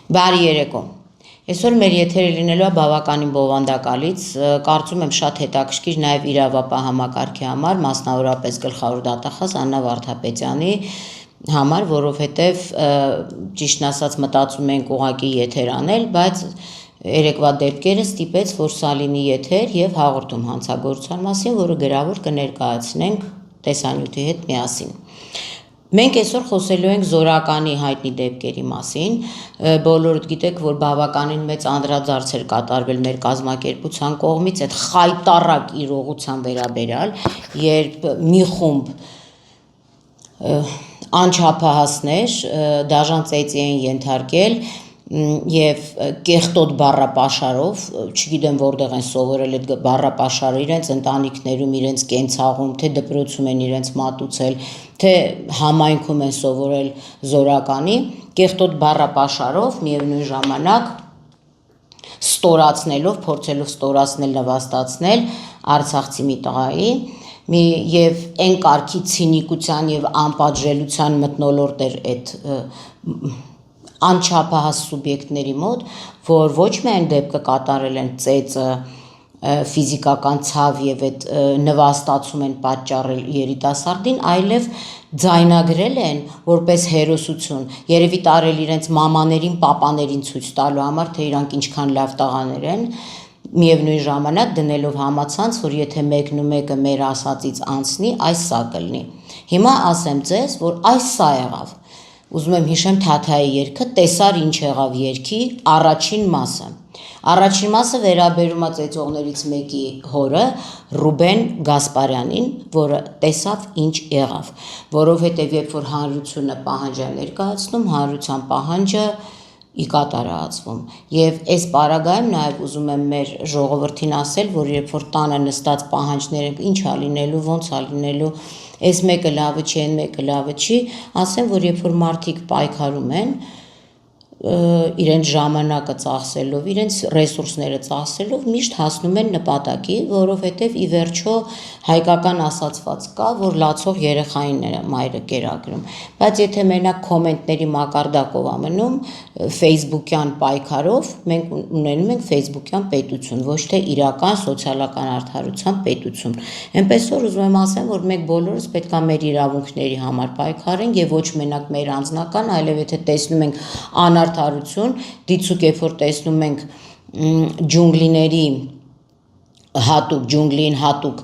Բարի երեկո։ Այսօր մեր եթերը լինելու է բավականին բովանդակալից, կարծում եմ շատ հետաքրքիր նաև իրավապահ համակարգի համար, մասնավորապես գլխավոր դատախազ Աննա Վարդապետյանի համար, որովհետև ճիշտն ասած մտածում ենք ուղղակի եթեր անել, բայց երեկվա դեպքերը ստիպեց, որ սա լինի եթեր եւ հաղորդում հանցագործության մասին, որը գրավոր կներկայացնենք տեսանյութի հետ միասին։ Մենք այսօր խոսելու ենք Զորականի հայտնի դեպքերի մասին, բոլորդ գիտեք, որ բավականին մեծ անդրադարձ էր կատարվել մեր կազմակերպության կողմից այդ խայտառակ իրողության վերաբերյալ, երբ մի խումբ անչափահասներ դաժան ծեծի են ենթարկել եւ կեղտոտ բառապաշարով, չգիտեմ որտեղ են սովորել այդ բառապաշարը իրենց ընտանիքներում, իրենց կենցաղում, թե դպրոցում են իրենց մատուցել, թե համայնքում են սովորել Զորականի, կեղտոտ բառապաշարով միևնույն ժամանակ ստորացնելով, փորձելով ստորացնել, նվաստացնել Արցախցի մի տղայի եւ այն կարգի ցինիկության եւ անպատժելիության մթնոլորտ էր այդ անչափահաս սուբյեկտների մոտ, որ ոչ միայն դեպքը կատարել են ծեծը, ֆիզիկական ցավ եւ այդ նվաստացում են պատճառել երիտասարդին, այլև ձայնագրել են որպես հերոսություն, երևի տարել իրենց մամաներին, պապաներին ցույց տալու համար, թե իրանք ինչքան լավ տղաներ են, միևնույն ժամանակ դնելով համացանց, որ եթե մեկն ու մեկը մեր ասածից անցնի, այս սա կլինի։ Հիմա ասեմ ձեզ, որ այս սա եղավ։ Ուզում եմ հիշեմ Թաթայի երգը, տեսար ինչ եղավ երգի առաջին մասը։ Առաջին մասը վերաբերում է ծեծողներից մեկի հորը Ռուբեն Գասպարյանին, որը տեսավ ինչ եղավ, որովհետև երբ որ հանրությունը պահանջ է ներկայացնում, հանրության պահանջը ի կատար է ածվում։ Եվ այս պարագայում նաև ուզում եմ մեր ժողովրդին ասել, որ երբ որ տանը նստած պահանջները ինչ է լինելու, ոնց է լինելու, այս մեկը լավը չի, այն մեկը լավը չի, ասեմ, որ երբ որ մարդիկ պայքարում են, իրենց ժամանակը ծախսելով, իրենց ռեսուրսները ծախսելով, միշտ հասնում են նպատակի, որովհետև ի վերջո հայկական ասացված կա, որ լացող երեխային է մայրը կերակրում, բայց եթե մենակ կոմենտների մակարդակով ամնում, ֆեյսբուքյան պայքարով, մենք ունենում ենք ֆեյսբուքյան պետություն, ոչ թե իրական սոցիալական արդարության պետություն։ Էնպես որ ուզում եմ ասեմ, որ մենք բոլորս պետք է մեր իրավունքների համար պայքարենք եւ ոչ մենակ մեր անձնական, այլև եթե տեսնում ենք անարդարություն, դիցուկ երբ որ տեսնում ենք ջունգլիների ջունգլին հատուկ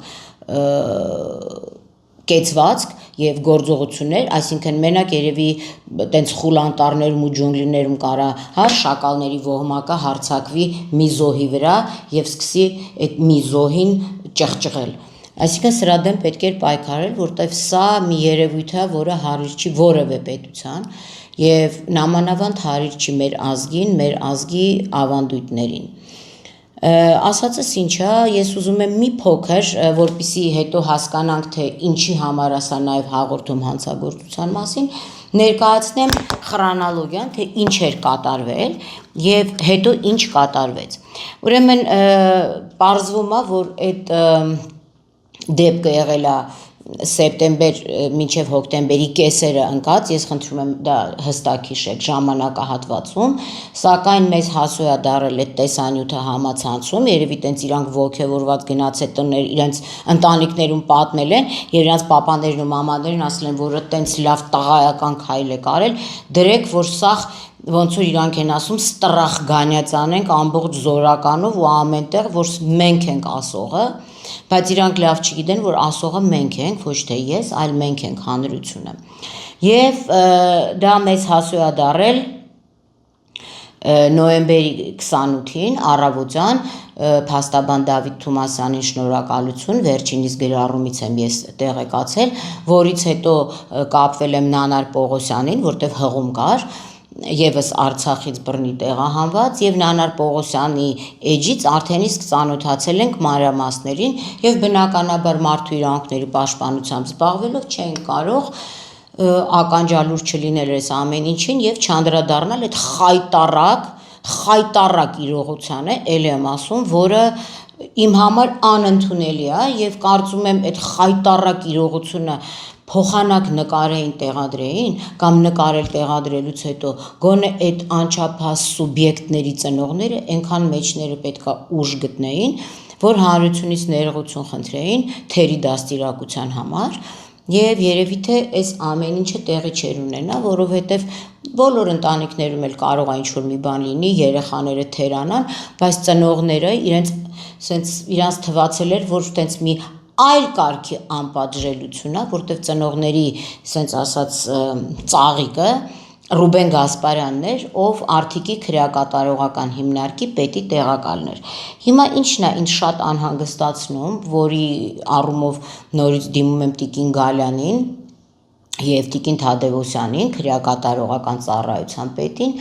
կեցվածք եւ գործողություններ, այսինքն մենակ երևի տենց խուլ անտառներում ու ջունգլիներում կարա շակալների ոհմակը հարցակվի մի զոհի վրա եւ սկսի այդ մի զոհին ճղճղել։ Այսինքն սրա դեմ պետք է պայքարել, որտեվ սա մի երևույթ է, որը հարիր չի որևէ պետության եւ նամանավանդ հարիր չի մեր ազգին, մեր ազգի ավանդույթներին։ Ասածս ինչ է, ես ուզում եմ մի փոքր, որպեսզի հետո հասկանանք, թե ինչի համար է սա նաև հաղորդում հանցագործության մասին, ներկայացնեմ խրոնոլոգիան, թե ինչ էր կատարվել եւ հետո ինչ կատարվեց։ Ուրեմն պարզվում է, որ այդ դեպքը եղել է սեպտեմբեր մինչև հոկտեմբերի կեսերը ընկած, ես խնդրում եմ դա հստակ հիշեք ժամանակահատվածում, սակայն մեզ հասու է դարել այդ տեսանյութը համացանցում, երևի տենց իրանք ոգևորված գնացել տներ, իրենց ընտանիքներում պատմել են եւ իրանք պապաներն ու մամաներն ասել են, որ տենց լավ տղայական քայլ է կարել, դրեք, որ սա ոնց որ իրանք են ասում ստրախ գանյացանենք ամբողջ Զորականով ու ամենտեղ, որ մենք ենք ասողը, բայց իրանք լավ չգիտեն, որ ասողը մենք ենք, ոչ թե ես, այլ մենք ենք հանրությունը։ Եվ դա մեզ հասու է դարել նոյեմբերի 28-ին առավոտյան փաստաբան Դավիթ Թումասյանին շնորհակալություն, վերջինիս գրառումից եմ ես տեղեկացել, որից հետո կապվել եմ Նանար Պողոսյանին, որտեղ հղում կար, եւս Արցախից բռնի տեղահանված եւ Նանար Պողոսյանի էջից արդեն իսկ ծանոթացել ենք մանրամասներին եւ բնականաբար մարդու իրավունքների պաշտպանությամբ զբաղվելով չենք կարող ականջալուր չլինել այս ամեն ինչին եւ չանդրադառնալ այդ խայտառակ իրողությանը, ելի եմ ասում, որը իմ համար անընդունելի է եւ կարծում եմ այդ խայտառակ իրողությունը փոխանակ նկարեին տեղադրեին կամ նկարել տեղադրելուց հետո գոնե այդ անչափահաս սուբյեկտների ծնողները այնքան մեջները պետքա ուժ գտնեին, որ հանրությունից ներողություն խնդրեին թերի դաստիարակության համար եւ երևի թե այս ամեն ինչը տեղի չէր ունենա, որովհետեւ բոլոր ընտանիքներում էլ կարող է ինչ-որ մի բան լինի, երեխաները թերանան, բայց ծնողները իրանց թվացել էր, որ տենց մի այլ կարգի անպատժելություն է, որտեղ ծնողների սենց ասած ծաղիկը Ռուբեն Գասպարյանն էր, ով Արթիկի քրեակատարողական հիմնարկի պետի տեղակալն էր։ Հիմա ինչն է ինձ շատ անհանգստացնում, որի առումով նորից դիմում եմ Տիկին Գալյանին եւ Տիկին Թադևոսյանին, քրեակատարողական ծառայության պետին,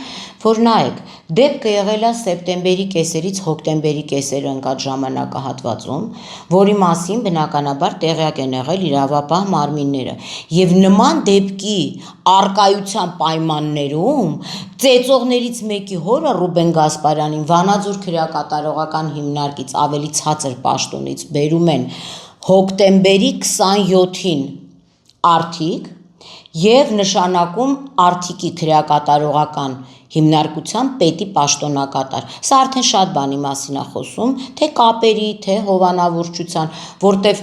որ նայեք, դեպքը եղել է սեպտեմբերի կեսերից հոկտեմբերի կեսերը ընկած ժամանակահատվածում, որի մասին բնականաբար տեղյակ են եղել իրավապահ մարմինները, եւ նման դեպքի արկայության պայմաններում ծեծողներից մեկի հորը Ռուբեն Գասպարյանին Վանաձոր քրեակատարողական հիմնարկից ավելի ցածր պաշտոնից բերում են հոկտեմբերի 27-ին Արթիկ եւ նշանակում Արթիկի քրեակատարողական հիմնարկության պետի պաշտոնակատար։ Սա արդեն շատ բանի մասին է խոսում, թե կապերի, թե հովանավորչության, որտեվ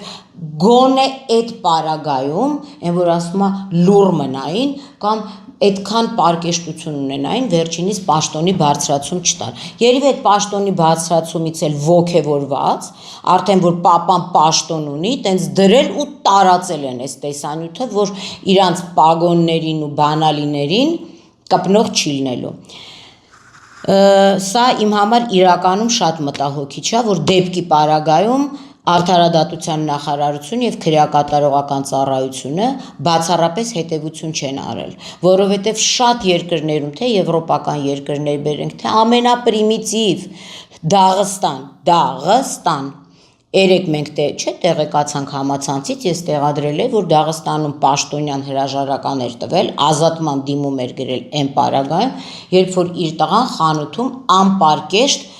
գոնե այդ պարագայում, այն որ ասում է լուր մնային կամ այդքան պարկեշտություն ունենային, վերջինիս պաշտոնի բարձրացում չտան։ Երևի այդ պաշտոնի բարձրացումից էլ ոգևորված, արդեն որ պապան պաշտոն ունի, տենց դրել ու տարածել են այս տեսանյութը, որ իրանց պագոններին ու բանալիներին կպնող չի լինելու։ Սա իմ համար իրականում շատ մտահոգիչ է, որ դեպքի պարագայում Արդարադատության նախարարություն եւ քրեակատարողական ծառայությունը բացառապես հետեւություն չեն արել, որովհետեւ շատ երկրներում, թե եվրոպական երկրներ բերենք, թե ամենապրիմիտիվ Դաղստան, երեք մենք տեղեկացանք համացանցից, ես տեղադրել եմ, որ Դաղստանում պաշտոնյան հրաժարական էր տվել, ազատման դիմում էր գրել այն պարագայում, երբ որ իր տղան խանութում անպարկեշտ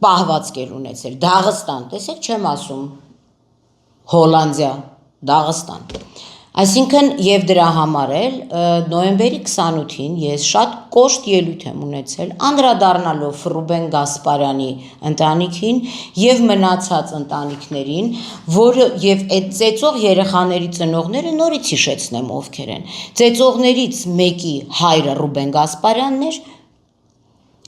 պահվածք էր ունեցել, Դաղստան, տեսեք չեմ ասում, Հոլանդիա, Դաղստան, այսինքն եւ դրա համար էլ նոյեմբերի 28-ին ես շատ կոշտ ելույթ եմ ունեցել, անդրադառնալով Ռուբեն Գասպարյանի ընտանիքին եւ մնացած ընտանիքներին, որը եւ այդ ծեծող երեխաների ծնողները նորից հիշեցնեմ ովքեր են, ծեծողներից մեկի հայրը Ռուբեն Գասպարյանն էր,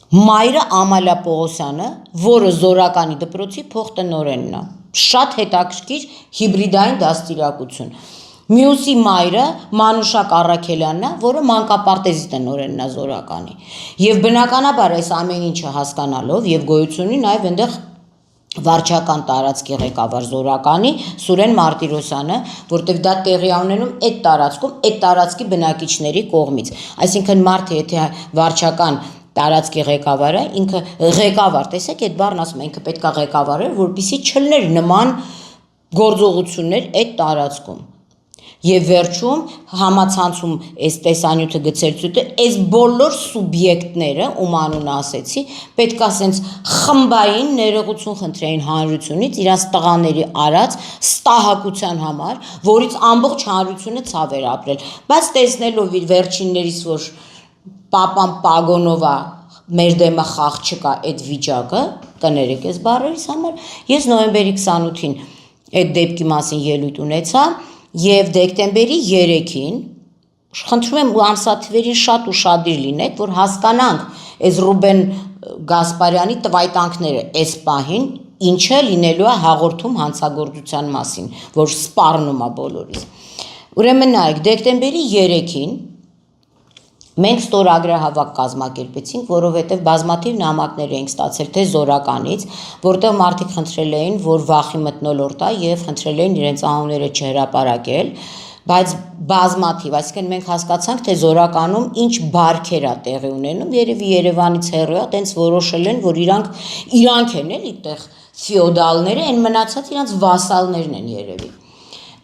մայրը Ամալիա Պողոսյանը, որը Զորականի դպրոցի փոխտնօրենն է, շատ հետաքրքիր հիբրիդային դաստիարակություն։ Մյուսի մայրը Մանուշակ Առաքելյանն է, որը մանկապարտեզի տնօրենն է Զորականի։ Եվ բնականաբար այս ամեն ինչը հասկանալով եւ գոյություն ունի նաեւ այնտեղ վարչական տարածքի ղեկավար Զորականի Սուրեն Մարտիրոսյանը, որտեղ դա տեղի ունենում այդ տարածքում, այդ տարածքի բնակիչների կողմից։ Այսինքն մարդը եթե վարչական տարածքի ղեկավարը, ինքը ղեկավար, տեսեք այդ բառն ասում է, ինքը պետքա ղեկավարեր, որպեսզի չլներ նման գործողություններ այդ տարածքում։ Եվ վերջում համացանցում այս տեսանյութը գցելուց հետո այս բոլոր սուբյեկտները, ում անունը ասեցի, պետքա ասենց խմբային ներողություն խնդրեին հանրությունից իրանց տղաների արած ստահակության համար, որից ամբողջ հանրությունը ցավ էր ապրել։ Բայց տեսնելով իր վերջիններիս, որ պապան Պագոնովա մեր դեմը խաղ չկա այդ վիճակը, կներեք այս բառերից համար, ես նոյեմբերի 28-ին այդ դեպքի մասին ելույթ ունեցա եւ դեկտեմբերի 3-ին խնդրում եմ ու ամսաթվերին շատ ուշադիր լինեք, որ հասկանանք այս Ռուբեն Գասպարյանի տվայտանքները այս պահին ինչը լինելու է հաղորդում հանցագործության մասին, որ սպառնում է բոլորիս։ Ուրեմն նայեք, դեկտեմբերի 3-ին մենք ստորագրահավաք կազմակերպեցինք, որովհետև բազմաթիվ նամակներ էինք ստացել թե Զորականից, որտեղ մարդիկ խնդրել էին, որ վախի մթնոլորտ է եւ խնդրել էին իրենց անունները չհրապարակել, բայց բազմաթիվ, այսինքն մենք հասկացանք, թե Զորականում ինչ բարքեր է տեղի ունենում, երևի Երևանից հեռու է, տենց որոշել են, որ իրանք են էլի այդտեղ ֆեոդալները, այն մնացած իրանք վասալներն են երևի։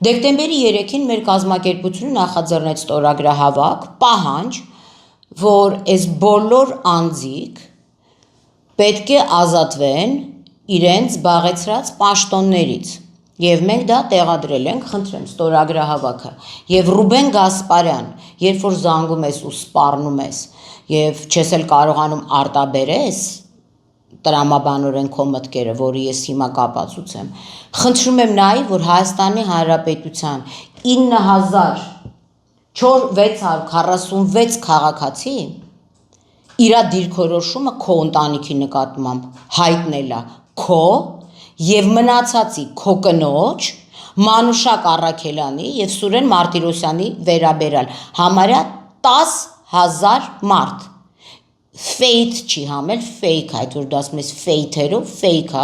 Դեկտեմբերի 3-ին մեր կազմակերպությունը նախաձեռնեց ստորագրահավաք, պահանջ, որ այս բոլոր անձիկ պետք է ազատվեն իրենց զբաղեցրած պաշտոններից, Եվ մենք դա տեղադրել ենք, խնդրեմ, ստորագրահավաքը։ Եվ Ռուբեն Գասպարյան, երբ որ զանգում ես ու սպառնում ես, եւ չես էլ կարողանում արտաբերես տրամաբանորեն քո մտքերը, որի ես հիմա կապացուցեմ, խնդրում եմ նայի, որ Հայաստանի Հանրապետության 9646 քաղաքացի իրա դիրքորոշումը քո ընտանիքի նկատմամբ հայտնելա քո եւ մնացածի քո կնոջ Մանուշակ Առաքելյանի եւ Սուրեն Մարտիրոսյանի վերաբերալ համարյա 10,000 մարդ fake չի համել fake այդ որ դասում ես fake-երով fake է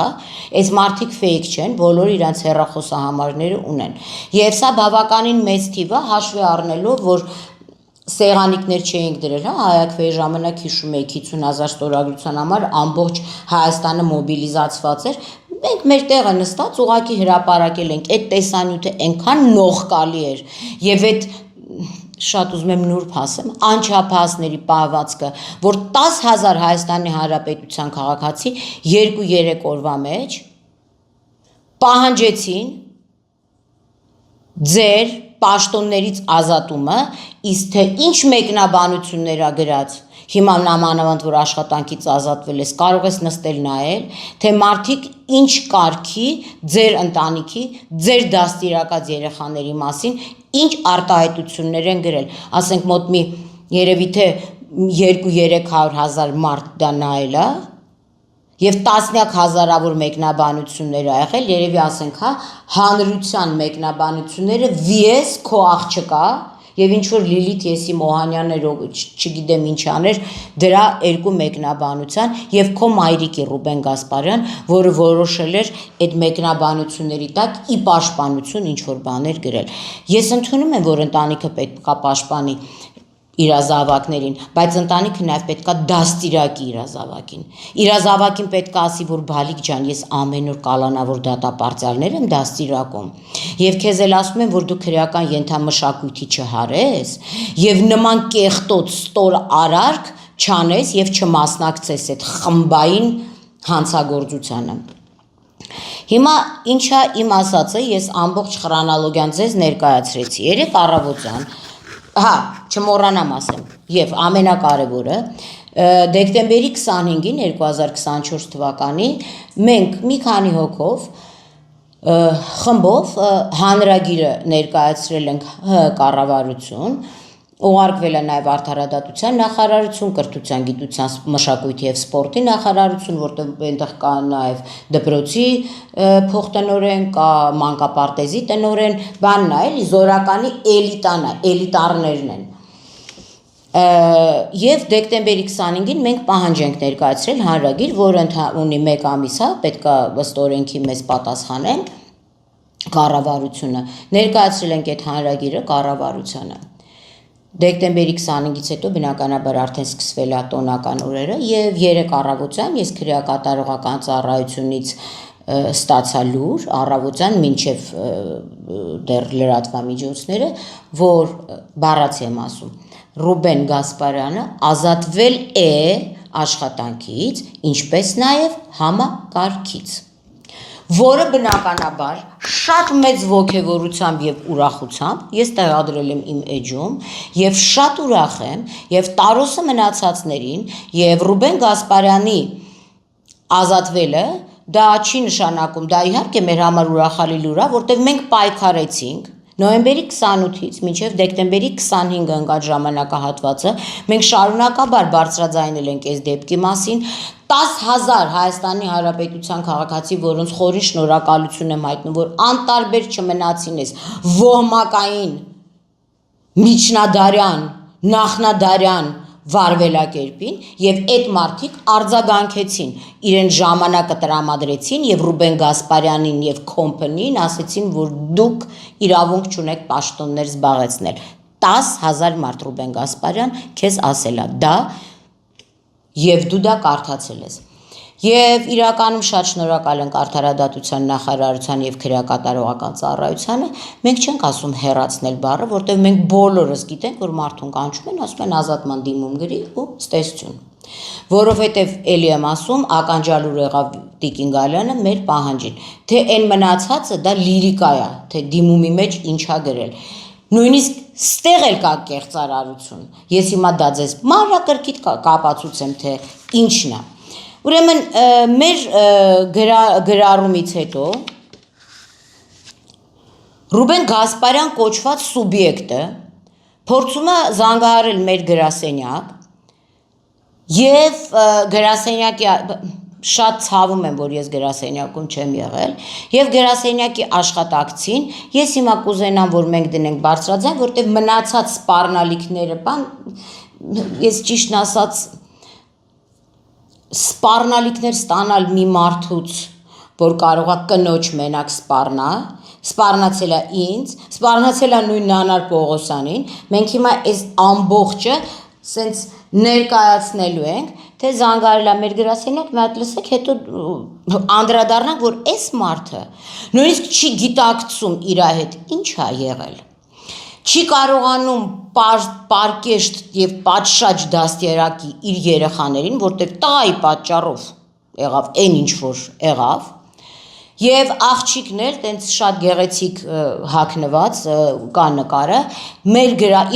այս մարդիկ fake չեն բոլորը իրանց հեռախոսահամարները ունեն եւ սա բավականին մեծ թիվ է հաշվի առնելով որ սեղանիկներ չէինք դրել, հա, հայակվեի ժամանակ հիշում եք 50,000 ստորագրության համար ամբողջ Հայաստանը մոբիլիզացված էր, մենք մեր տեղը նստած ուղակի հրապարակել ենք, այդ տեսանյութը այնքան նողկալի էր եւ այդ շատ ուզում եմ նուրբ ասեմ, անչափահասների պահվածքը, որ 10,000 Հայաստանի Հանրապետության քաղաքացի 2-3 օրվա մեջ պահանջեցին ձեր պաշտոններից ազատումը, իսկ թե ինչ մեկնաբանություններ ա գրած, հիմա նամանավանդ որ աշխատանքից ազատվել ես, կարող ես նստել նայել, թե մարդիկ ինչ կարգի ձեր ընտանիքի, ձեր դաստիարակած երեխաների մասին, ինչ արտահայտություններ են գրել, ասենք մոտ մի երևի թե 2-300,000 մարդ դա նայել ա, Եվ տասնյակ հազարավոր մեկնաբանություններ ա եղել, երևի ասենք, հա, հանրության մեկնաբանությունները վիես քո աղջկա, եւ ինչ որ Լիլիթ Եսի Մոհանյանները, չգիտեմ ինչ աներ, դրա երկու մեկնաբանության եւ քո մայրիկի Ռուբեն Գասպարյան, որը որոշել էր այդ մեկնաբանությունների տակ ի պաշտպանություն ինչ որ բաներ գրել։ Ես ընդունում եմ, որ ընտանիքը պետք է պաշտպանի իրազավակներին, բայց ընտանիքը նաև պետքա դաստիարակի իրազավակին։ Իրազավակին պետք է ասի, որ բալիկ ջան, ես ամեն օր կալանավոր դատապարտյալներ եմ դաստիարակում։ Եվ քեզ էլ ասում եմ, որ դու քրեական ենթամշակույթի չհարես, եւ նման կեղտոտ ստոր արարք չանես եւ չմասնակցես այդ խմբային հանցագործությանը։ Հիմա ինչա իմ ասածը ես ամբողջ խրոնոլոգիան ձեզ ներկայացրեցի։ Երեք առավոտյան Հա, չմոռանամ ասեմ, եւ ամենակարևորը, դեկտեմբերի 25-ին 2024 թվականի մենք մի քանի հոգով խմբով հանրագիրը ներկայացրել ենք կառավարություն, ուղարկվել է նաև Արդարադատության նախարարություն, Կրթության, Գիտության, Մշակույթի եւ Սպորտի նախարարություն, որտեղ այնտեղ կա նաև դպրոցի փոխտնօրեն, կա մանկապարտեզի տնօրեն, բանն է, էլի զորականի էլիտան է, էլիտարներն են։ Եվ դեկտեմբերի 25-ին մենք պահանջ ենք ներկայացրել հանրագիր, որը ունի 1 ամիս, հա, պետք է ըստ օրենքի մեզ պատասխանեն կառավարությունը։ Ներկայացրել ենք այդ հանրագիրը կառավարությանը։ Դեկտեմբերի 25-ից հետո բնականաբար արդեն սկսվել է տոնական օրերը եւ 3 առավոտյան ես քրեակատարողական ծառայությունից ստացա լուր առավոտյան մինչեւ դեռ լրատվամիջոցները, որ բառացի եմ ասում Ռուբեն Գասպարյանը ազատվել է աշխատանքից, ինչպես նաեւ համակարգից, որը բնականաբար շատ մեծ ոգևորությամբ եւ ուրախությամբ ես տեղադրել եմ իմ էջում եւ շատ ուրախ եմ եւ տարոսը մնացածներին եւ Ռուբեն Գասպարյանի ազատվելը դա չի նշանակում, դա իհարկե մեր համար ուրախալի լուր է, որտեղ մենք պայքարեցինք նոյեմբերի 28-ից մինչև դեկտեմբերի 25-ը ընկած ժամանակահատվածը մենք շարունակաբար բարձրաձայնել ենք այս դեպքի մասին 10,000 Հայաստանի Հանրապետության քաղաքացի, որոնց խորին շնորհակալություն եմ հայտնում, որ անտարբեր չմնացին ես ոհմակային միջնադարյան, նախնադարյան վարվելակերպին եւ այդ մարդիկ արձագանքեցին, իրեն ժամանակը տրամադրեցին եւ Ռուբեն Գասպարյանին եւ կոմպանիին ասեցին, որ դուք իրավունք չունեք պաշտոններ զբաղեցնել։ 10,000 մարդ Ռուբեն Գասպարյան քեզ ասելա դա եւ դու դա կարդացել ես։ Եվ իրականում շատ շնորհակալ ենք Արդարադատության նախարարության եւ քրեակատարողական ծառայությանը, մենք չենք ասում հեռացնել բառը, որտեղ մենք բոլորս գիտենք, որ մարդուն կանչում են, ասում են ազատման դիմում գրի ու ստեսություն։ Որովհետև էլի եմ ասում, ականջալուր եղավ Տիկին Գալյանը մեր պահանջին, թե այն մնացածը դա լիրիկա է, թե դիմումի մեջ ինչա գրել։ Նույնիսկ ստեղ էլ կա կեղծարարություն։ Ես հիմա դա ձեզ մանրակրկիտ կապացուցեմ, թե ինչն է։ Ուրեմն մեր գրառումից հետո Ռուբեն Գասպարյան կոչված սուբյեկտը փորձում է զանգահարել մեր գրասենյակ եւ գրասենյակի շատ ցավում եմ, որ ես գրասենյակում չեմ եղել եւ գրասենյակի աշխատակցին ես հիմա կուզենամ, որ մենք դնենք բարձրաձայն, որտեղ մնացած սպառնալիքները ես ճիշտն ասած սպառնալիքներ ստանալ մի մարդուց, որ կարող է կնոջ մենակ սպառնացել է ինձ, սպառնացել է նույն Նանար Պողոսյանին, մենք հիմա այս ամբողջը սենց ներկայացնելու ենք, թե զանգարել է մեր գրասենյակ, մի հատ լսեք, հետո անդրադառնանք, որ այս մարդը նույնիսկ չի գիտակցում իր հետ ինչ է եղել, չի կարողանում պարկեշտ եւ պատշաճ դաստիարակի իր երեխաներին, որտեղ տղայի պատճառով եղավ այն ինչ որ եղավ, եւ աղջիկներ տենց շատ գեղեցիկ հագնված կա նկարը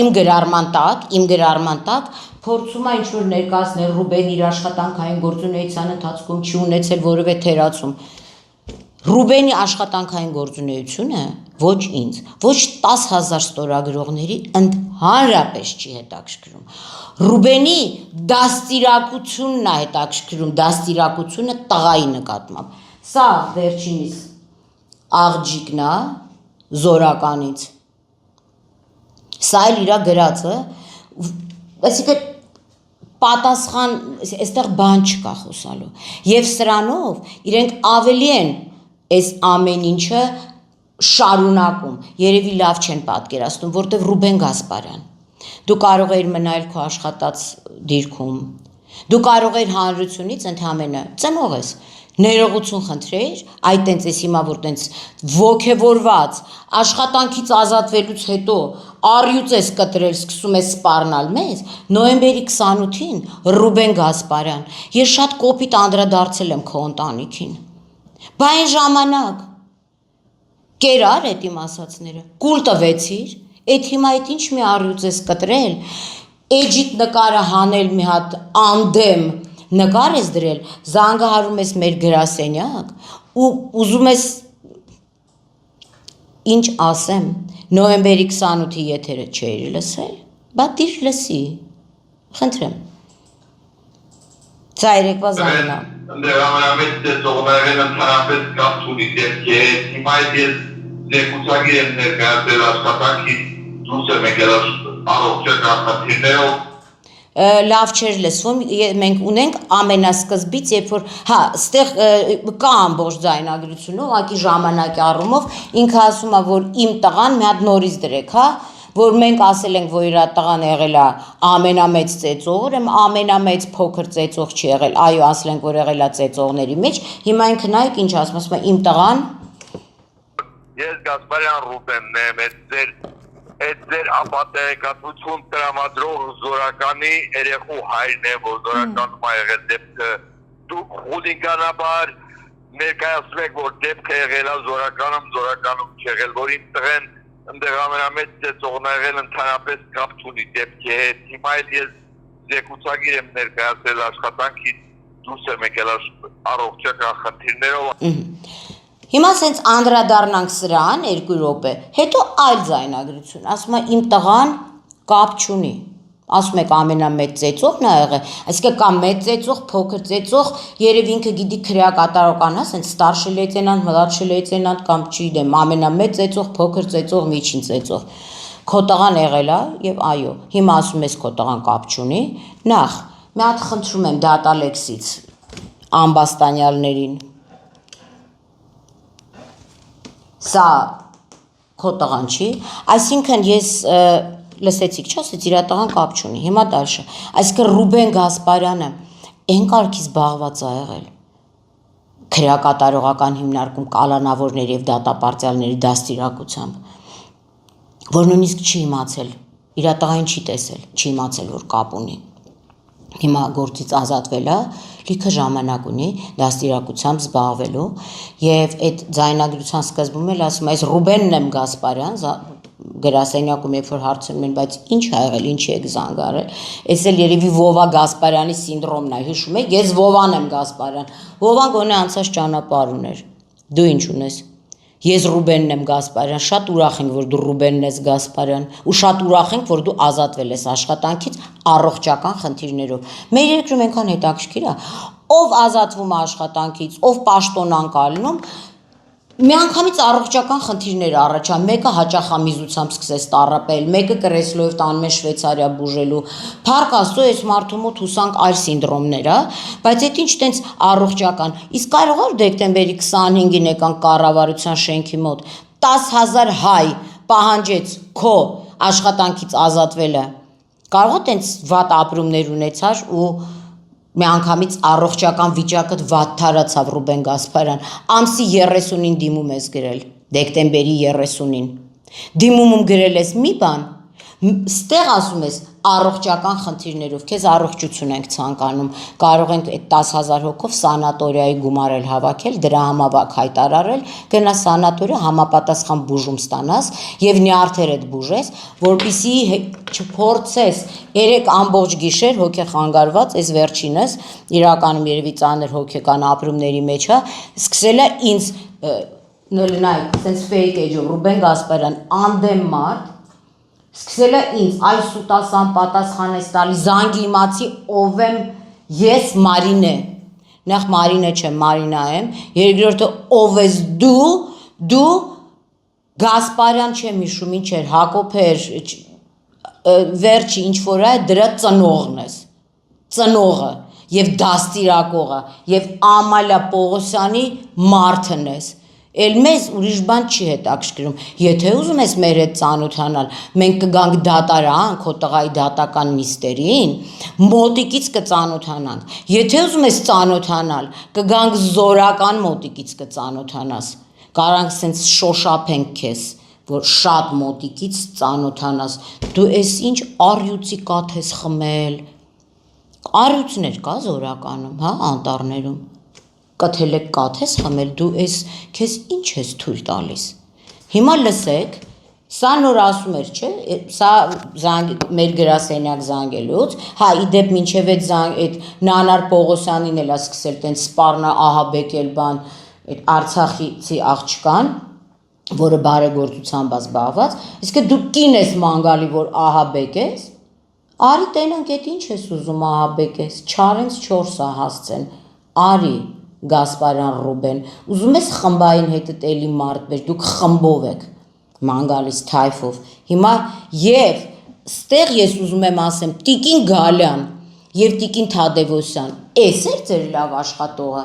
իմ գրառման տակ փորձում է ինչ որ ներկայացնել Ռուբեն իր աշխատանքային գործունեության ընթացքում չի ունեցել որևէ թերացում։ Ռուբենի աշխատանքային գործունեությունը ոչ ինձ, ոչ 10,000 ստորագրողների ընդհանրապես չի հետաքրքրում։ Ռուբենի դաստիարակությունն է հետաքրքրում, դաստիարակությունը տղայի նկատմամբ։ Սա վերջինիս աղջիկն է զորականից։ Սա էլ իրա գրածը, այսինքն պատասխան, այստեղ բան չկա խոսալու։ Եվ սրանով իրենք ավելի են այս ամեն ինչը շարունակում, երևի լավ չեն պատկերացնում, որտեղ Ռուբեն Գասպարյան, դու կարող էիր մնալ քո աշխատած դիրքում, դու կարող էիր հանրությունից ընդհանրապես ծնող ես, ներողություն խնդրեիր, այդ տենց էս հիմա որ տենց ոգևորված աշխատանքից ազատվելուց հետո առյուծ ես կտրել, սկսում ես սպառնալ մեզ, նոյեմբերի 28-ին Ռուբեն Գասպարյան, ես շատ կոպիտ անդրադարձել եմ քո ընտանիքին, բա այն ժամանակ կերար այդ իմ ասածները, կուլ տվեցիր, այդ հիմա այդ ինչ մի առյուծ ես կտրել, էջիտ նկարը հանել մի հատ անդեմ նկար ես դրել, զանգահարում ես մեր գրասենյակ ու ուզում ես ինչ ասեմ, նոյեմբերի 28-ի եթերը չէիր լսել, բա դիր լսի, խնդրեմ, սա երեկվա զանգնա։ Դեռ ամենամեծ ծողներեն ընդհանրապես կապ ունի դեպքի հետ, հիմա ես զեկուցագիր եմ ներկայացրել աշխատանքի դուրս եմ եկել առողջական արտադրներով լավ չէր լսվում, մենք ունենք ամենասկզբից, երբ որ, ստեղ կա ամբողջ ձայնագրությունը, ուղղակի ժամանակի առումով, ինքը ասում է, որ իմ տղան մի հատ նորից դրեք, որ մենք ասել ենք, որ իր տղան եղել է ամենամեծ ծեծող, ուրեմն ամենամեծ փոքր ծեծող չի եղել, այո, ասել ենք, որ եղել է ծեծողների մեջ, հիմա ինքը նայեք ինչ ասում է, իմ տղան Ես Գասպարյան Ռուբենն եմ, այդ ձեր ապատեգատություն տրամադրող զորականի երեխու հայրն է, որ զորականում է եղել դեպքը, դուք խուլիգանաբար ներկայացնում եք, որ դեպքը եղել է զորականում չեղել, որ իմ տղեն ընդեղ ամենամեծ ծեծողն է եղել ընդհանրապես կապ չունի դեպքի հետ, հիմա էլ ես զեկուցագիր եմ ներկայացրել աշխատանքի դուրս եմ եկել առողջական խնդիրներով Հիմա սենց անդրադառնանք սրան 2 րոպե, հետո այլ ձայնագրություն, ասում է իմ տղան կապ չունի, ասում եք ամենամեծ ծեծողն է եղել, այսինքն կա մեծ ծեծող, փոքր ծեծող, երևի ինքը գիտի քրեակատարական, սենց ստարշի լեյտենանտ, մլադշի լեյտենանտ կամ չգիտեմ, ամենամեծ ծեծող, փոքր ծեծող, միջին ծեծող, քո տղան եղել է եւ այո, հիմա ասում ես քո տղան կապ չունի, նախ մի հատ խնդրում եմ դատալեքսից ամբաստանյալներին Սա քո տղան չի, այսինքն ես լսեցիք, չասեց իր տղան կապ չունի, հիմա դալշը, այսինքն Ռուբեն Գասպարյանը այն կարգի զբաղված է եղել, քրեակատարողական հիմնարկում կալանավորների եւ դատապարտյալների դաստիարակությամբ, որ նույնիսկ չի իմացել, իր տղային չի տեսել, չի իմացել, որ կապ ունի։ Հիմա գործից ազատվել է, լիքը ժամանակ ունի դաստիարակությամբ զբաղվելու եւ այդ ձայնագրության սկզբում էլ ասում է, այս Ռուբենն եմ Գասպարյան, գրասենյակում երբ որ հարցնում են, բայց ինչ ա եղել, ինչի եք զանգ արել, այս էլ երևի Վովա Գասպարյանի սինդրոմն է, հիշում եք, ես Վովան եմ Գասպարյան, Վովան գոնե անցած ճանապարհ ուներ, դու ինչ ունես, ես Ռուբենն եմ Գասպարյան, շատ ուրախ ենք, որ դու Ռուբենն ես Գասպարյան, ու շատ ուրախ ենք, որ դու ազատվել ես աշխատանքից առողջական խնդիրներով։ Մեր երկրում այնքան հետաքրքիր է, ով ազատվում է աշխատանքից, ով պաշտոնան կալնում, միանգամից առողջական խնդիրներ առաջան, մեկը հաճախամիզությամբ սկսես տառապել, մեկը կրեսլով տանում են Շվեյցարիա բուժելու, փառք Աստծո, այս մարդու մոտ հուսանք այլ սինդրոմներ է, բայց այդ ինչ տենց առողջական, իսկ կարող է դեկտեմբերի 25-ին եկան կառավարության շենքի մոտ 10,000 հայ պահանջեց քո աշխատանքից ազատվելը, կարող է տենց վատ ապրումներ ունեցար ու միանգամից առողջական վիճակը վատ թարացավ Ռուբեն Գասպարյան, ամսի 30-ին դիմում ես գրել, դեկտեմբերի 30-ին, դիմումում գրել ես մի բան, ստեղ ասում ես առողջական խնդիրներով, քեզ առողջություն ենք ցանկանում, կարող ենք այդ 10,000 հոգով սանատորիայի գումարել հավաքել, դրա համավակ հայտարարել, գնաս սանատորիա համապատասխան բուժում ստանաս եւ նյարդերդ բուժես, որպեսզի չփորձես 3 ամբողջ գիշեր հոգեխանգարված, այս վերջինս իրականում երևի ծանր հոգեկան ապրումների մեջ է, սկսել է ինձ նայ, sense fake edge-ով Ռուբեն Գասպարյան անդեմ մարդ սկսել է ինձ այլ սուտասան պատասխան ես տալի, զանգի իմացի ով եմ ես Մարինե, նախ Մարինե չեմ, Մարինա եմ, երկրորդը ով ես դու Գասպարյան չեմ հիշում, ինչ էր, Հակոբ էր, վերջի ինչ որ է, դրա ծնողն ես, ծնողը եւ դաստիարակողը եւ Ամալիա Պողոսյանի մարդն ես, էլ մեզ ուրիշ բան չի հետաքրքրում, եթե ուզում ես մեր հետ ծանոթանալ, մենք կգանք դատարան, քո տղայի դատական նիստերին, մոտիկից կծանոթանանք, եթե ուզում ես ծանոթանալ, կգանք զորական մոտիկից կծանոթանաս, կարանք սենց շոշափենք քեզ, որ շատ մոտիկից ծանոթանաս, դու ես ինչ առյուծի կաթ ես խմել, առյուծներ կա զորականում, հա, անտառներում, կթելեք կաթ ես խմել, դու ես քեզ ինչ ես թույլ տալիս, հիմա լսեք, սա նոր ասում էր, չէ, սա մեր գրասենյակ զանգելուց, հա, իդեպ մինչև այդ Նանար Պողոսյանին էլ է սկսել տենց սպառնա ահաբեկել բան, այդ Արցախցի աղջկան, որը բարեգործությամբ է զբաղված, իսկ դու կին ես մանգալի, որ ահաբեկ ես, արի տենանք, այդ ինչ ես ուզում ահաբեկ ես, 4-ից 4 է հասցեն, արի Գասպարյան Ռուբեն, ուզում ես խմբային հետդ էլի մարդ բեր, դուք խմբով եք, մանգալիս թայֆով, հիմա և ստեղ ես ուզում եմ ասեմ, Տիկին Գալյան և Տիկին Թադևոսյան, էս էր ձեր լավ աշխատողը,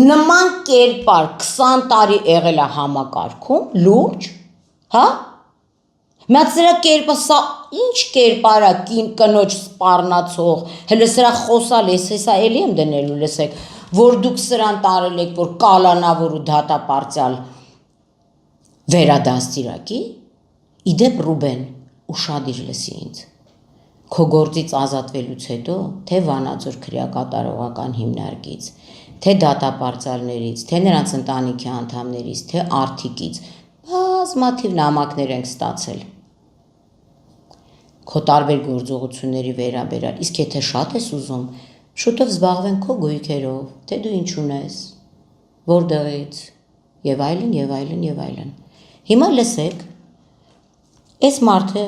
նման կերպար 20 տարի եղել է համակարգում, լուրջ, հա, Միած սրա կերպը, սա ինչ կերպար է կնոջ սպառնացող, հելը սրա խոսալ ես, հեսա էլի եմ դնելու լսեք, որ դուք սրան տարել եք, որ կալանավոր ու դատապարտյալ վերադաստիարակի, իդեպ Ռուբեն, ուշադիր լսի ինձ, քո գործից ազատվելուց հետո, թե Վանաձոր քրեակատարողական հիմնարկից, թե դատապարտյալներից, թե նրանց ընտանիքի անդամներից, թե արդիկից, բազմաթիվ նամակներ ենք ստացել, քո տարբեր գործողությունների վերաբերյալ, իսկ եթե շատ ես ուզում, շուտով զբաղվենք քո գույքերով, թե դու ինչ ունես, որտեղից, եւ այլն, եւ այլն, եւ այլն։ Հիմա լսեք, այս մարդը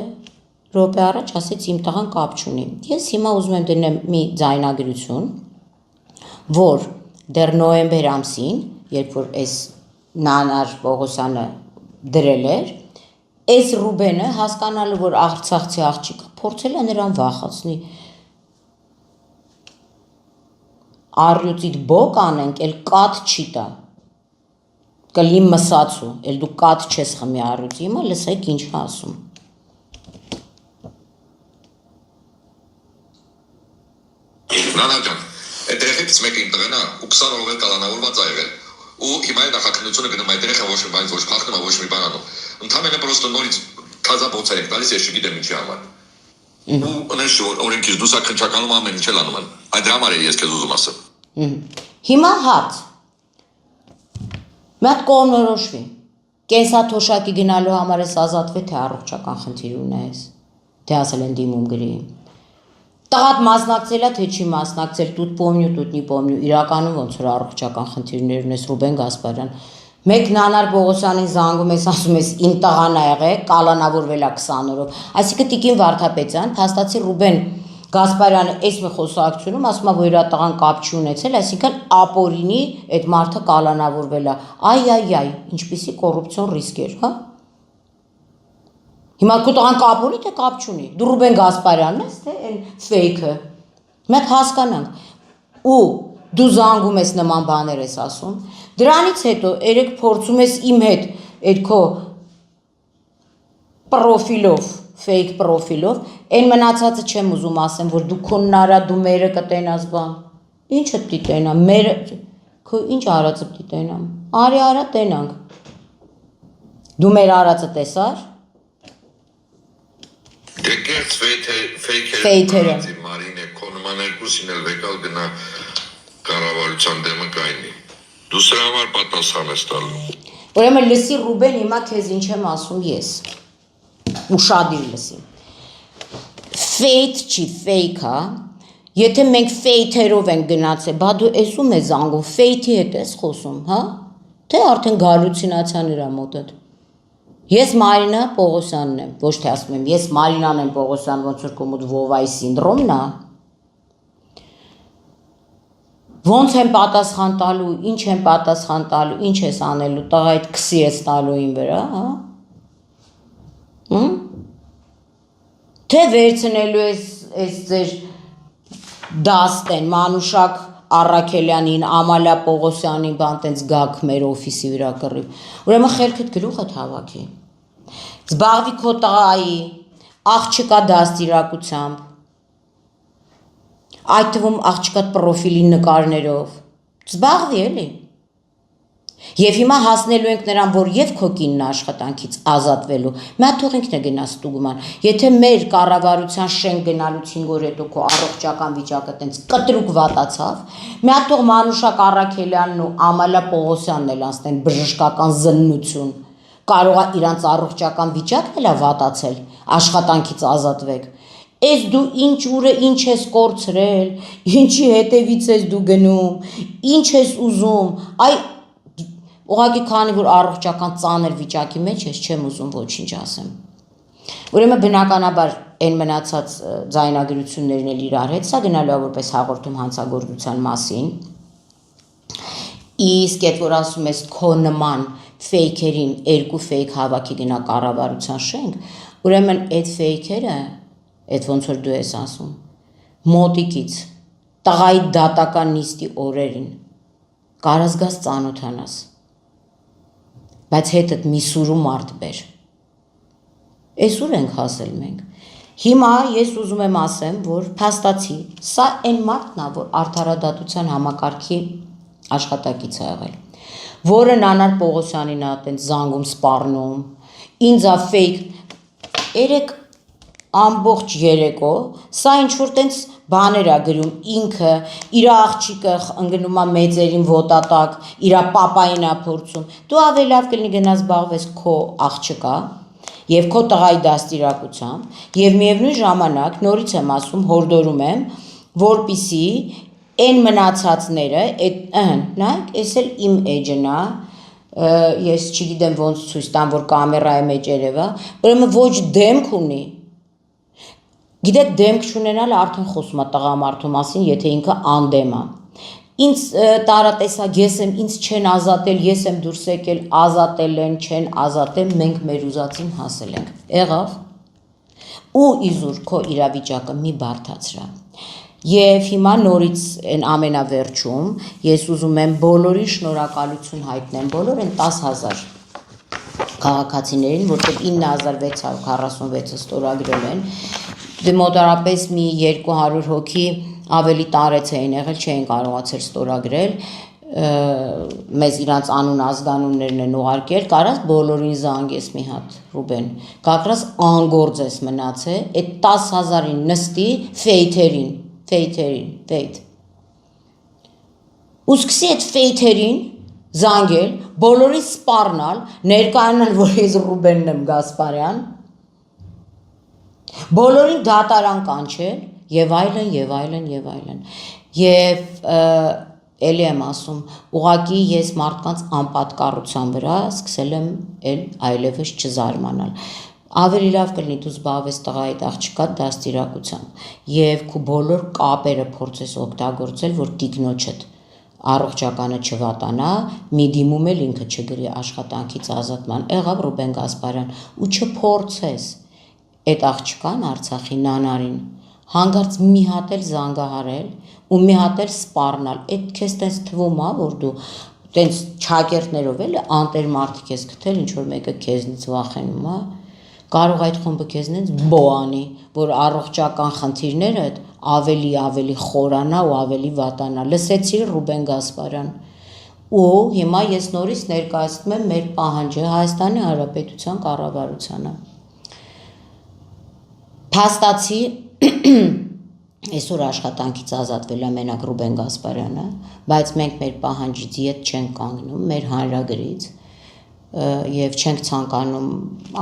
րոպե առաջ ասեց իմ տղան կապ չունի։ Ես հիմա ուզում եմ դնեմ մի ձայնագրություն, որ դեռ նոյեմբեր ամսին, երբ որ այս Նանար Պողոսյանը դրել էր, այս Ռուբենը հասկանալու, որ արցախցի աղջիկը փորձել է նրան վախացնի, առյուծիդ բոկ անենք, էլ կաթ չի տա, կլի մսացու, էլ դու կաթ չես խմի առյուծի, հիմա լսեք ինչ ասում։ Նանա ջան, այդ երեխեքից մեկը իմ տղեն է, ու 20 օրով էլ կալանավորված ա եղել, ու հիմա է նախաքննությունը գնում այդտեղ է ոչ մի բան ոչ փախնում է ոչ մի բան անում ընդհանրապես պրոստը նորից քազաբոցեր եք տալիս ես չգիտեմ ինչի համար ու ունես որ օրենքից դուսա քնչականում ամեն ինչ էլ անում են այդ համար է ես քեզ ուզում ասեմ հիմա հարց մի հատ կողմնորոշվի կենսաթոշակի գնալու համար ես ազատվի թե առողջական խնդիր ունես թե ասել են դիմում գրի տղատ մասնակցել է թե չի մասնակցել тут помню тут не помню իրականում ոնց որ առողջական խնդիրներ ունես Ռուբեն Գասպարյան մեկ Նանար Պողոսյանին զանգում ես ասում ես իմ տղան ա եղել կալանավորվել է 20 օրով այսինքն Տիկին Վարդապետյան փաստացի Ռուբեն Գասպարյանը այս մի խոսակցությունում ասում է որ իր տղան կապ չի ունեցել այսինքն ապօրինի այդ մարդը կալանավորվել է այ ինչպիսի կոռուպցիոն ռիսկեր հա Հիմա քո տղան կապ ունի թե կապ չունի դու Ռուբեն Գասպարյանն ես թե այն ֆեյքը մենք հասկանանք ու դու զանգում ես նման բաներ ես ասում դրանից հետո երեք փորձում ես իմ հետ այդ քո պրոֆիլով fake պրոֆիլով այն մնացածը չեմ ուզում ասեմ որ դու քոնն արա դու մերը կտենաս բան ինչը պիտի տենամ մերը քո ինչ արածը պիտի տենամ արի արա տենանք դու մեր արածը տեսար Դեկերց ֆեյթերը Մարինե կոնման երկուսին էլ վեկալ գնա կառավարության դեմը կայնի դու սրա համար պատասխան ես տալու Ուրեմն լսի Ռուբեն հիմա քեզ ինչ եմ ասում ես ուշադիր լսի Ֆեյթ չի ֆեյքա եթե մենք ֆեյթերով ենք գնացել բա դու էսում ես զանգում ֆեյթի հետ ես խոսում հա թե արդեն գալուցինացիան իրա մոտդ Ես Մարինա Պողոսյանն եմ, ոչ թե ասում եմ, ես Մարինան եմ Պողոսյան, ոնց որ քո մոտ Վովայի սինդրոմն է։ Ոնց եմ պատասխան տալու, ինչ եմ պատասխան տալու, ինչ ես անելու, տղա այդ քսի ես տալու ին վրա, հա։ Թե վերցնելու ես ձեր դաստեն, Մանուշակ Առաքելյանին, Ամալա Պողոսյանին, բան տենց գաք մեր օֆիսի վրա կռիվ։ Ուրեմն խելքդ գլուխդ հավաքի։ Զբաղվի քո տղայի, աղջկա դաստիարակությամբ, այդ թվում աղջկա պրոֆիլի նկարներով, զբաղվի էլի։ Եվ հիմա հասնելու ենք նրան, որ եւ քո կինն աշխատանքից ազատվելու, մի հատ թող ինքն է գնա ստուգման։ Եթե մեր կառավարության շենք գնալուց 5 օր հետո քո առողջական վիճակը տենց կտրուկ վատացավ, մի հատ թող Մանուշակ Առաքելյանն ու Ամալա Պողոսյանն էլ անցնեն բժշկական զննություն։ Կարող է իրանց առողջական վիճակն էլ է վատացել, աշխատանքից ազատվեք։ Ես դու ինչ ուրը ինչ ես կորցրել, ինչի հետևից ես դու գնում, ինչ ես ուզում, այ Ուղղակի քանի որ առողջական ծանր վիճակի մեջ ես չեմ ուզում ոչինչ ասեմ։ Ուրեմն բնականաբար այն մնացած ձայնագրություններն էլ իրար հետ սա գնալու է որպես հաղորդում հանցագործության մասին։ Իսկ այդ որ ասում ես քո նման ֆեյքերին երկու ֆեյք հավաքի գնա կառավարության շենք, ուրեմն այդ ֆեյքերը, այդ ոնց որ դու ես ասում, մոտիկից տղայի դատական նիստի օրերին կարաս գաս ծանոթանաս Բայց հետդ մի սուրու մարդ բեր։ Էսուր ենք հասել մենք։ Հիմա ես ուզում եմ ասեմ, որ փաստացի, սա այն մարդն է, որ արդարադատության համակարգի աշխատակից է եղել, որը Նանար Պողոսյանին է այտենց զանգում սպառնում, ինձ է ֆեյք, երեք ամբողջ երեկո, սա ինչ-որ տենց բաներ է գրում, ինքը, իր աղջիկը ընգնում է մեծերին ոտատակ, իր պապային է փորձում, դու ավելի լավ կլինի գնաս զբաղվես քո աղջկա և քո տղայի դաստիարակությամբ և միևնույն ժամանակ նորից եմ ասում, հորդորում եմ, որպիսի այն մնացածները, նայեք, ես էլ իմ էջն է, ես չգիտեմ ոնց ցույց տամ, որ կամերայի մեջ երևա, ուրեմն ոչ դեմք ունի Գիտեք դեմք չունենալը արդեն խոսում է տղամարդու մասին, եթե ինքը անդեմ է։ Ինձ տարատեսակ ես եմ, ինձ չեն ազատել, ես եմ դուրս եկել, ազատել են, չեն ազատել, մենք մեր ուզածին հասել ենք։ Եղավ։ Ու իզուր քո իրավիճակը մի բարդացրա։ Եվ հիմա նորից այն ամենավերջում ես ուզում եմ բոլորին շնորհակալություն հայտնեմ, բոլոր այն 10,000 քաղաքացիներին, որտեղ 9646-ը ստորագրել են, դե մոտարապես մի 200 հոգի ավելի տարեց էին եղել, չէին կարողացել ստորագրել, մեզ իրանց անուն ազգանուններն են ուղարկել, կարաս բոլորին զանգես մի հատ, Ռուբեն, կակրաս անգորձ ես մնաց է, այդ 10,000-ին նստի ֆեյթերին, ֆեյթ։ Ու սկսի այդ ֆեյթերին զանգել, բոլորին սպառնալ, ներկայանալ, որ ես Ռուբենն եմ Գասպարյան, բոլորին դատարան կանչել, եւ այլն։ Եվ էլի եմ ասում, ուղղակի ես մարդկանց անպատկառության վրա սկսել եմ այլևս չզարմանալ։ Ավելի լավ կլինի դու զբաղվես տղայիդ աղջկա դաստիարակությամբ եւ քո բոլոր կապերը փորձես օգտագործել, որ տիկնոջդ առողջականը չվատանա, մի դիմում էլ ինքը չգրի աշխատանքից ազատման։ Եղավ Ռուբեն Գասպարյան ու չփորձես այդ աղջկան Արցախի նանարին հանգարց մի հատ էլ զանգահարել ու մի հատ էլ սպառնալ, այդ քեզ տենց թվում է, որ դու տենց չակերտներով էլ անտեր մարդիկ ես գտել, ինչ որ մեկը քեզնից վախենում է, կարող այդ խումբը քեզնից բոանի, որ առողջական խնդիրներդ ավելի խորանա ու ավելի վատանա։ Լսեցի Ռուբեն Գասպարյան։ Ու հիմա ես նորից ներկայացնում եմ մեր պահանջը Հայաստանի Հանրապետության կառավարությանը։ Փաստացի այսօր աշխատանքից ազատվել է մենակ Ռուբեն Գասպարյանը, բայց մենք մեր պահանջից ետ չենք կանգնում, մեր հանրագրից եւ չենք ցանկանում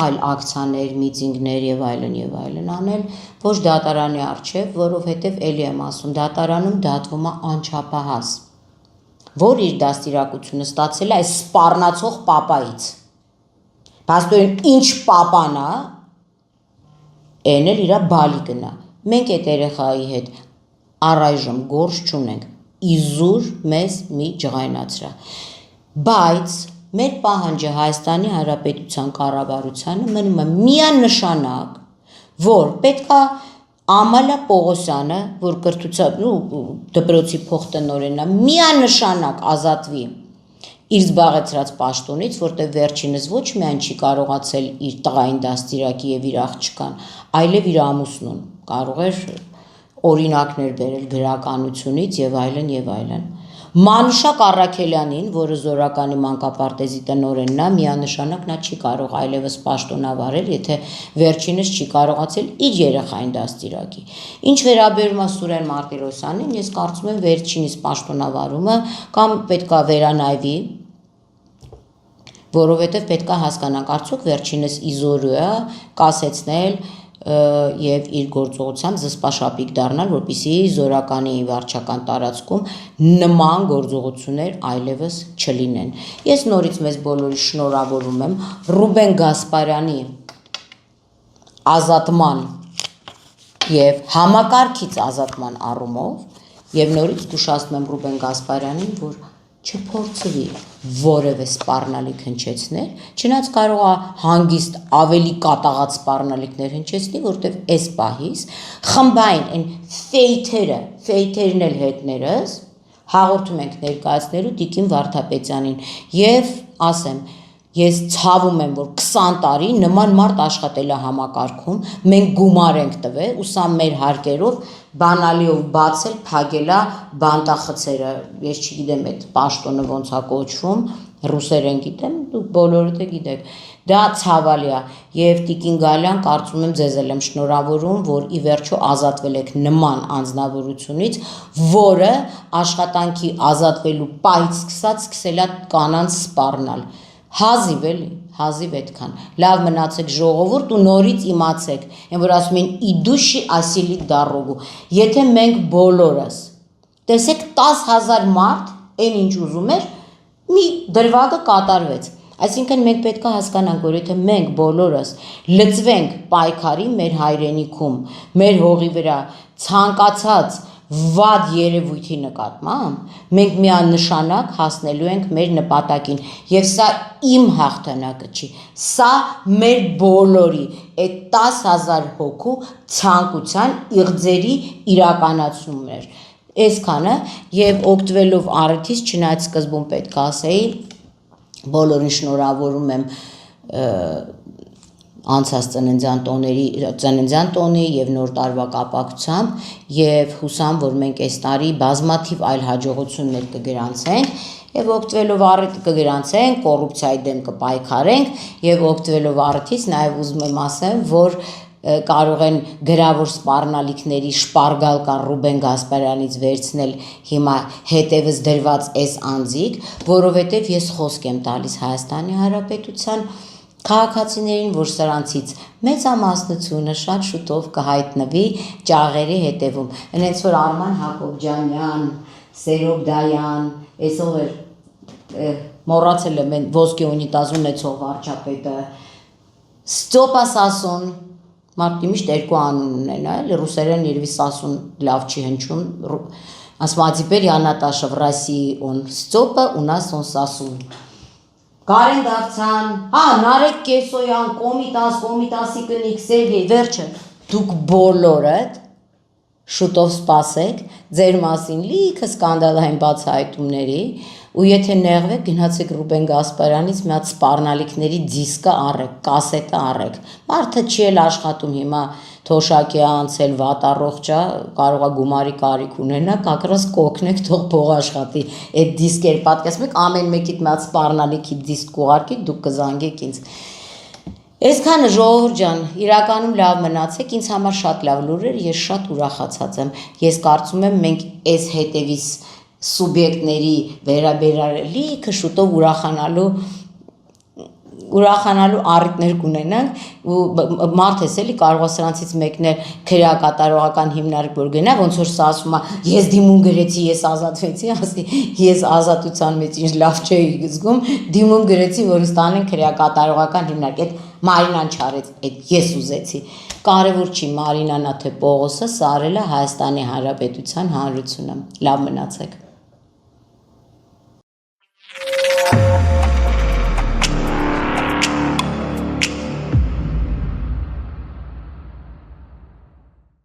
այլ ակցիաներ, միտինգներ եւ այլն անել, ոչ դատարանի առջեւ, որովհետեւ էլի եմ ասում, դատարանում դատվում է անչափահաս, որ իր դաստիարակությունը ստացել է այս սպառնացող պապայից։ Փաստորեն ինչ պապան է, այն էլ իրա բալիկն է։ Մենք այդ երեխայի հետ առայժմ գործ չունենք, իզուր մեզ մի ջղայնացրա։ Բայց մեր պահանջը Հայաստանի Հանրապետության կառավարությանը մնում է միանշանակ, որ պետքա Ամալիա Պողոսյանը, որ դպրոցի փոխտնօրենն է, միանշանակ ազատվի իր զբաղեցրած պաշտոնից, որտեղ վերջինս ոչ միայն չի կարողացել իր տղային դաստիարակի եւ իր աղջկան, այլև իր ամուսնուն կարող էր օրինակներ բերել գրականությունից եւ այլն։ Մանուշակ Առաքելյանին, որը Զորականի մանկապարտեզի տնօրենն է, միանշանակ նա չի կարող այլևս պաշտոնավարել, եթե վերջինս չի կարողացել իր երեխային դաստիարակի։ Ինչ վերաբերում է Սուրեն Մարտիրոսյանին, ես կարծում եմ վերջինիս պաշտոնավարումը կամ պետքա վերանայվի, որովհետև պետքա հասկանանք, արդյոք վերջինս իզորու է կասեցնել եւ իր գործողությամբ զսպաշապիկ դառնալ, որպեսզի Զորականի վարչական տարածքում նման գործողություններ այլևս չլինեն։ Ես նորից մեզ բոլորի շնորհավորում եմ Ռուբեն Գասպարյանի ազատման եւ համակարգից ազատման առումով եւ նորից զգուշացնում եմ Ռուբեն Գասպարյանին, որ չփորձվի որևէ սպառնալիք հնչեցնել, չնայած կարող է հանգիստ ավելի կատաղած սպառնալիքներ հնչեցնի, որտեվ այս պահից խմբային այն ֆեյթերն էլ հետներս հաղորդում ենք ներկայացնելու Տիկին Վարդապետյանին եւ ասեմ, ես ցավում եմ, որ 20 տարի նման մարդ աշխատել է համակարգում, մենք գումար ենք տվել, ու սա մեր հարկերով բանալիով բացել, փակել է բանտախցերը, ես չգիտեմ այդ պաշտոնը ոնց է կոչվում, ռուսերեն գիտեմ, դուք բոլորդ եք գիտեք, դա ցավալի է, եւ Տիկին Գալյան, կարծում եմ ձեզ էլ եմ շնորհավորում, որ ի վերջո ազատվել եք նման անձնավորությունից, որը աշխատանքի ազատվելու պահից սկսել է կանանց սպառնալ։ Հազիվ էլի, հազիվ այդքան, լավ մնացեք ժողովուրդ ու նորից իմացեք, են որ ասում են իդուշի ասիլի դարոգու, եթե մենք բոլորս, տեսեք 10,000 մարդ, են ինչ ուզում էր, մի դրվագը կատարվեց, այսինքն մենք պետք է հասկանանք, որ եթե մենք բոլորս լծվենք պայքարի մեր հայրենիքում, մեր հողի վրա ցանկացած վատ երևույթի նկատմամբ, մենք միանշանակ հասնելու ենք մեր նպատակին, եւ սա իմ հաղթանակը չի, սա մեր բոլորի այդ 10,000 հոգու ցանկության իղձերի իրականացումն էր, այսքանը եւ օգտվելով առիթից, չնայած սկզբում պետք է ասեի, բոլորին շնորհավորում եմ անցած ծննդյան տոնի եւ նոր տարվա կապակցությամբ եւ հուսամ, որ մենք այս տարի բազմաթիվ այլ հաջողություններ կգրանցենք եւ օգտվելով առիթ կգրանցենք, կոռուպցիայի դեմ կպայքարենք եւ օգտվելով առիթից նաեւ ուզում եմ ասեմ, որ կարող են գրավոր սպառնալիքների շպարգալ Ռուբեն Գասպարյանից վերցնել հիմա հետևս դրված այս անձիկ, որովհետև ես խոսք եմ տալիս Հայաստանի Հանրապետության քաղաքացիներին, որ սրանցից մեծամասնությունը շատ շուտով կհայտնվի ճաղերի հետևում։ Հենց որ Արման Հակոբյանյան, Սերոբ Դայան, այսօր մոռացել եմ ոսկե ունիտազ ունեցող վարչապետը, Ստոպաս ասուն Մարդի միշտ երկու անուն ունեն, այլ ռուսերեն երևի Սասուն լավ չի հնչում, ասում а теперь я Наташа в России, он Степа, у нас он Сасун։ Կարեն Դավթյան, Նարեկ Կեսոյան, Կոմիտասի կնիկ, Սերգեյ, վերջը, դուք բոլորդ շուտով սպասեք ձեր մասին լիքը սկանդալային բացահայտումների ու եթե նեղվեք գնացեք Ռուբեն Գասպարյանից մի հատ սպառնալիքների դիսկը առեք, կասետը առեք։ Մարդը չի էլ աշխատում հիմա թոշակի անցել վատ առողջա, կարող է գումարի կարիք ունենա, կակրաս կօգնեք թող փող աշխատի։ Այդ դիսկեր պատկասմեք ամեն մեկիդ մի հատ սպառնալիքի դիսկ կուղարկեք, դուք կզանգեք ինձ։ Այսքանը ժողովուրդ ջան, իրականում լավ մնացեք, ինձ համար շատ լավ լուր էր, ես շատ ուրախացած եմ։ Ես կարծում եմ մենք այս հետևից սուբյեկտների վերաբերյալ լիքը շուտով ուրախանալու առիթներ կունենանք ու մարդ ես էլի կարող է սրանցից մեկն էլ քրեակատարողական հիմնարկ որ գնա ոնց որ սա ասում է ես դիմում գրեցի ես ազատվեցի ասի ես ազատության մեջ ինչ լավ չէի զգում դիմում գրեցի որ ստանեն քրեակատարողական հիմնարկ այդ Մարինան չարեց այդ ես ուզեցի կարևոր չի Մարինանա թե Պողոսը սա արել է Հայաստանի Հանրապետության հանրությունը լավ մնացեք